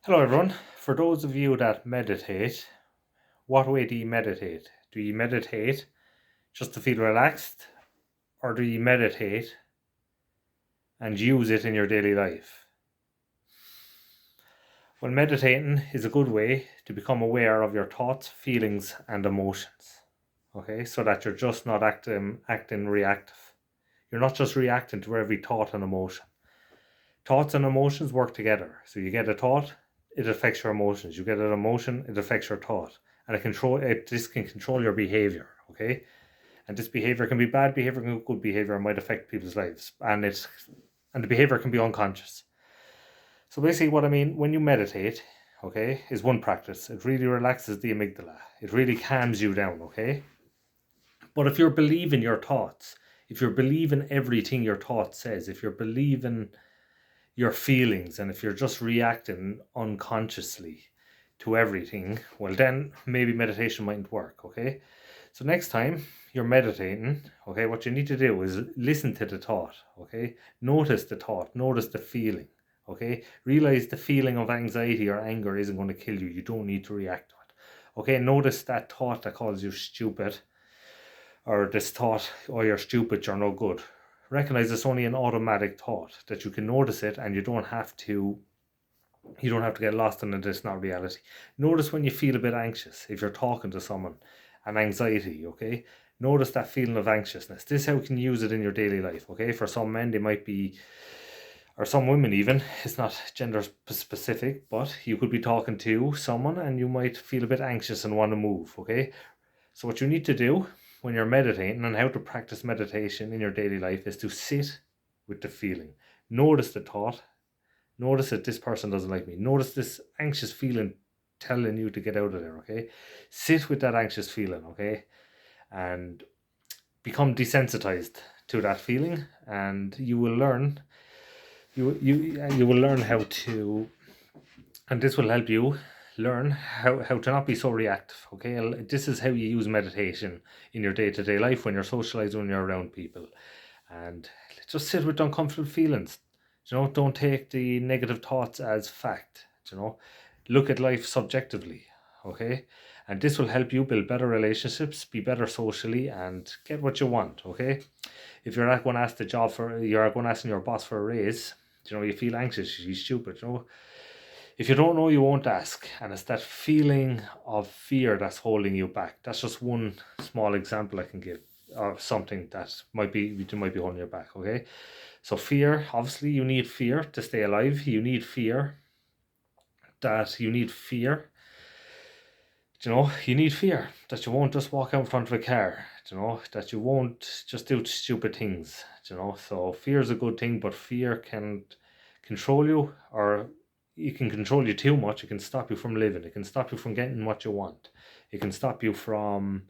Hello, everyone. For those of you that meditate, what way do you meditate? Do you meditate just to feel relaxed, or do you meditate and use it in your daily life? Well, meditating is a good way to become aware of your thoughts, feelings, and emotions. Okay, so that you're just not acting reactive. You're not just reacting to every thought and emotion. Thoughts and emotions work together. So you get a thought, it affects your emotions. You get an emotion, it affects your thought. And this can control your behavior, okay? And this behavior can be bad behavior, can be good behavior, it might affect people's lives. And the behavior can be unconscious. So basically what I mean, when you meditate, okay, is one practice. It really relaxes the amygdala. It really calms you down, okay? But if you're believing your thoughts, if you're believing everything your thought says, if you're believing your feelings, and if you're just reacting unconsciously to everything, well, then maybe meditation mightn't work, okay? So next time you're meditating, okay, what you need to do is listen to the thought, okay? Notice the thought, notice the feeling, okay? Realize the feeling of anxiety or anger isn't going to kill you. You don't need to react to it, okay? Notice that thought that calls you stupid, or this thought, oh, you're stupid, you're no good. Recognize it's only an automatic thought, that you can notice it, and you don't have to get lost in it. It's not reality. Notice when you feel a bit anxious, if you're talking to someone, and anxiety, okay? Notice that feeling of anxiousness. This is how you can use it in your daily life, okay? For some men, they might be, or some women even, it's not gender specific, but you could be talking to someone and you might feel a bit anxious and want to move, okay? So what you need to do when you're meditating, and how to practice meditation in your daily life, is to sit with the feeling. Notice the thought. Notice that this person doesn't like me. Notice this anxious feeling telling you to get out of there, okay? Sit with that anxious feeling, okay? And become desensitized to that feeling, and you will learn you will learn how to, and this will help you learn how to not be so reactive, okay? This is how you use meditation in your day-to-day life, when you're socializing, when you're around people. And just sit with uncomfortable feelings. Don't take the negative thoughts as fact. Look at life subjectively, okay? And this will help you build better relationships, be better socially, and get what you want, okay? If you're not going to ask you're going to ask your boss for a raise, you feel anxious, you're stupid, if you don't know, you won't ask. And it's that feeling of fear that's holding you back. That's just one small example I can give of something that might be holding you back, okay? So fear, obviously you need fear to stay alive. You need fear you need fear. You need fear that you won't just walk out in front of a car, that you won't just do stupid things, So fear is a good thing, but fear can control you, or it can control you too much. It can stop you from living. It can stop you from getting what you want. It can stop you from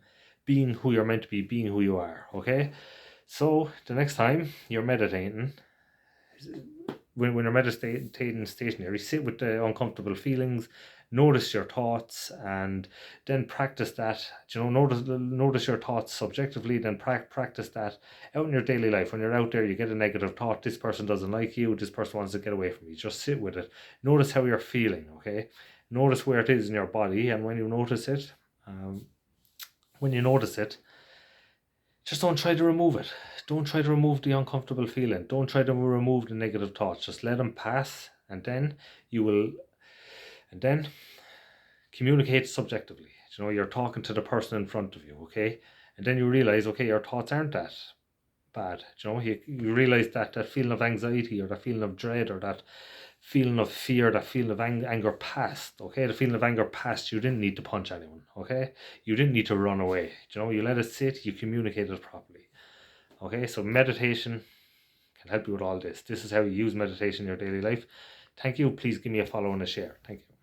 being who you're meant to be, being who you are, okay? So the next time you're meditating, when you're meditating stationary, sit with the uncomfortable feelings, notice your thoughts, and then practice that. Notice your thoughts subjectively, then practice that out in your daily life. When you're out there, you get a negative thought, this person doesn't like you, this person wants to get away from you, just sit with it. Notice how you're feeling, okay? Notice where it is in your body, and when you notice it, um, just don't try to remove it. Don't try to remove the uncomfortable feeling. Don't try to remove the negative thoughts. Just let them pass, and then you will, and then communicate subjectively. You're talking to the person in front of you, okay? And then you realize, okay, your thoughts aren't that bad. You realize that feeling of anxiety, or that feeling of dread, or that feeling of fear, that feeling of anger passed, okay? The feeling of anger passed. You didn't need to punch anyone, okay? You didn't need to run away. You let it sit, you communicate it properly. Okay, so meditation can help you with all this. This is how you use meditation in your daily life. Thank you. Please give me a follow and a share. Thank you.